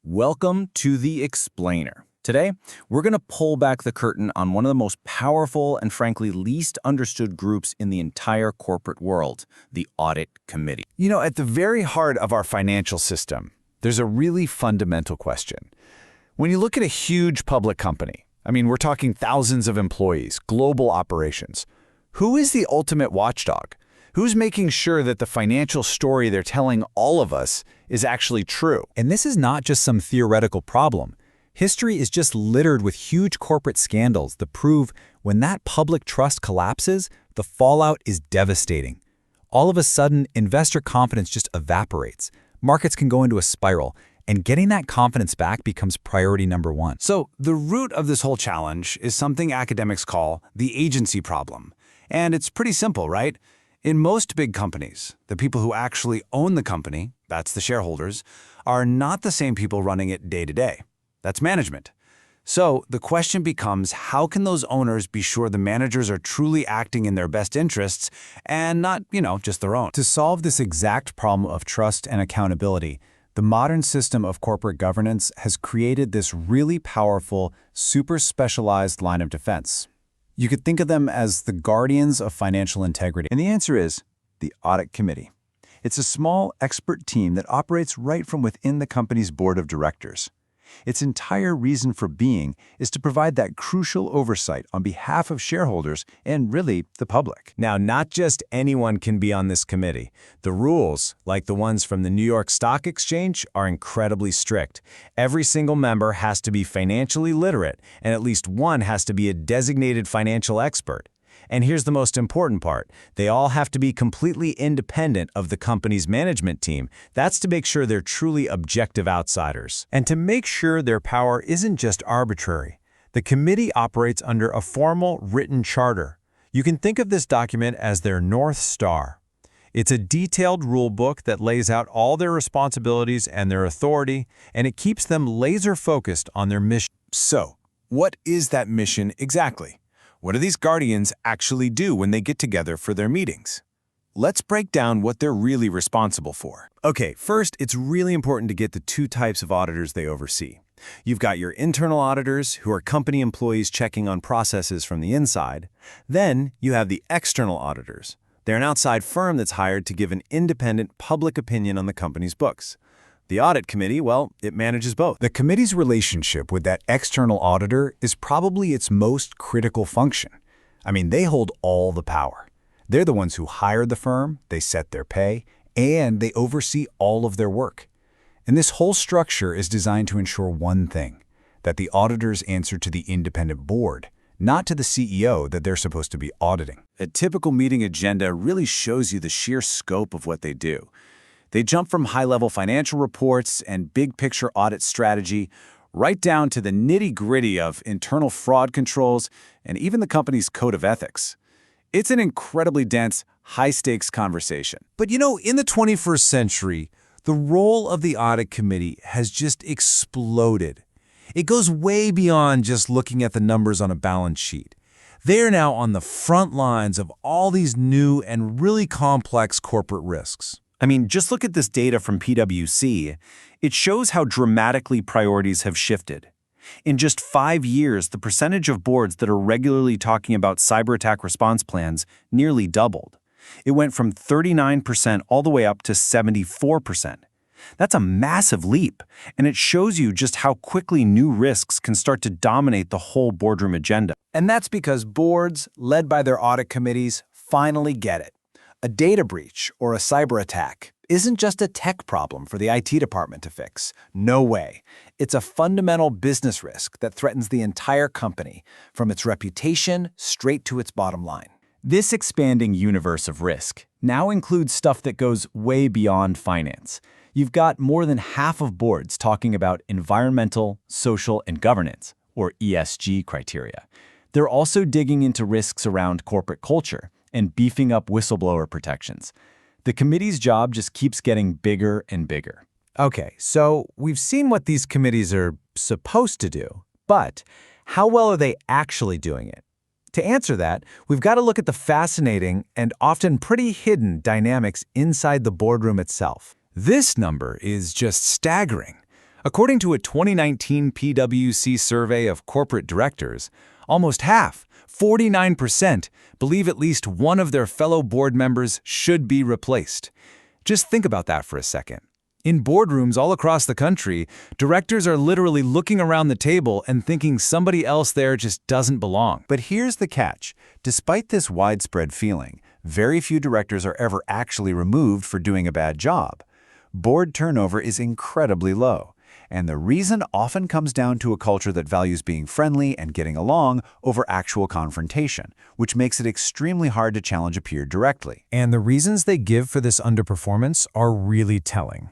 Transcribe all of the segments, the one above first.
Welcome to The Explainer. Today, we're going to pull back the curtain on one of the most powerful and frankly least understood groups in the entire corporate world, the Audit Committee. You know, at the very heart of our financial system, there's a really fundamental question. When you look at a huge public company, we're talking thousands of employees, global operations, who is the ultimate watchdog? Who's making sure that the financial story they're telling all of us is actually true? And this is not just some theoretical problem. History is just littered with huge corporate scandals that prove when that public trust collapses, the fallout is devastating. All of a sudden, investor confidence just evaporates. Markets can go into a spiral, and getting that confidence back becomes priority number one. So the root of this whole challenge is something academics call the agency problem. And it's pretty simple, right? In most big companies, the people who actually own the company, that's the shareholders, are not the same people running it day to day. That's management. So the question becomes, how can those owners be sure the managers are truly acting in their best interests and not, just their own? To solve this exact problem of trust and accountability, the modern system of corporate governance has created this really powerful, super specialized line of defense. You could think of them as the guardians of financial integrity. And the answer is the Audit Committee. It's a small, expert team that operates right from within the company's board of directors. Its entire reason for being is to provide that crucial oversight on behalf of shareholders and really the public. Now, not just anyone can be on this committee. The rules, like the ones from the New York Stock Exchange, are incredibly strict. Every single member has to be financially literate, and at least one has to be a designated financial expert. And here's the most important part. They all have to be completely independent of the company's management team. That's to make sure they're truly objective outsiders. And to make sure their power isn't just arbitrary, the committee operates under a formal written charter. You can think of this document as their North Star. It's a detailed rule book that lays out all their responsibilities and their authority, and it keeps them laser-focused on their mission. So, what is that mission exactly? What do these guardians actually do when they get together for their meetings? Let's break down what they're really responsible for. Okay, first, it's really important to get the two types of auditors they oversee. You've got your internal auditors, who are company employees checking on processes from the inside. Then, you have the external auditors. They're an outside firm that's hired to give an independent public opinion on the company's books. The Audit Committee, well, it manages both. The committee's relationship with that external auditor is probably its most critical function. They hold all the power. They're the ones who hired the firm, they set their pay, and they oversee all of their work. And this whole structure is designed to ensure one thing, that the auditors answer to the independent board, not to the CEO that they're supposed to be auditing. A typical meeting agenda really shows you the sheer scope of what they do. They jump from high-level financial reports and big-picture audit strategy right down to the nitty-gritty of internal fraud controls and even the company's code of ethics. It's an incredibly dense, high-stakes conversation. But in the 21st century, the role of the Audit Committee has just exploded. It goes way beyond just looking at the numbers on a balance sheet. They're now on the front lines of all these new and really complex corporate risks. Just look at this data from PwC. It shows how dramatically priorities have shifted. In just 5 years, the percentage of boards that are regularly talking about cyber attack response plans nearly doubled. It went from 39% all the way up to 74%. That's a massive leap, and it shows you just how quickly new risks can start to dominate the whole boardroom agenda. And that's because boards, led by their audit committees, finally get it. A data breach or a cyber attack isn't just a tech problem for the IT department to fix. No way. It's a fundamental business risk that threatens the entire company, from its reputation straight to its bottom line. This expanding universe of risk now includes stuff that goes way beyond finance. You've got more than half of boards talking about environmental, social, and governance, or ESG criteria. They're also digging into risks around corporate culture and beefing up whistleblower protections. The committee's job just keeps getting bigger and bigger. Okay, so we've seen what these committees are supposed to do, but how well are they actually doing it? To answer that, we've got to look at the fascinating and often pretty hidden dynamics inside the boardroom itself. This number is just staggering. According to a 2019 PwC survey of corporate directors, almost half, 49%, believe at least one of their fellow board members should be replaced. Just think about that for a second. In boardrooms all across the country, directors are literally looking around the table and thinking somebody else there just doesn't belong. But here's the catch. Despite this widespread feeling, very few directors are ever actually removed for doing a bad job. Board turnover is incredibly low, and the reason often comes down to a culture that values being friendly and getting along over actual confrontation, which makes it extremely hard to challenge a peer directly. And the reasons they give for this underperformance are really telling.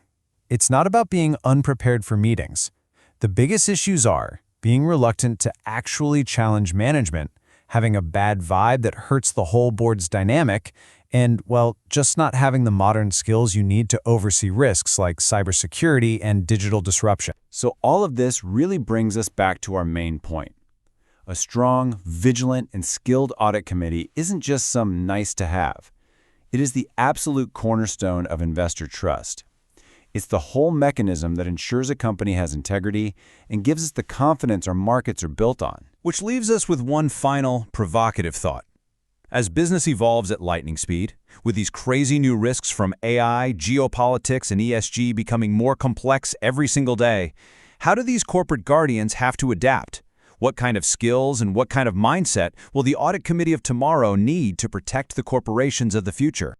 It's not about being unprepared for meetings. The biggest issues are being reluctant to actually challenge management, having a bad vibe that hurts the whole board's dynamic, and, well, just not having the modern skills you need to oversee risks like cybersecurity and digital disruption. So all of this really brings us back to our main point. A strong, vigilant, and skilled audit committee isn't just some nice-to-have. It is the absolute cornerstone of investor trust. It's the whole mechanism that ensures a company has integrity and gives us the confidence our markets are built on. Which leaves us with one final, provocative thought. As business evolves at lightning speed, with these crazy new risks from AI, geopolitics, and ESG becoming more complex every single day, how do these corporate guardians have to adapt? What kind of skills and what kind of mindset will the audit committee of tomorrow need to protect the corporations of the future?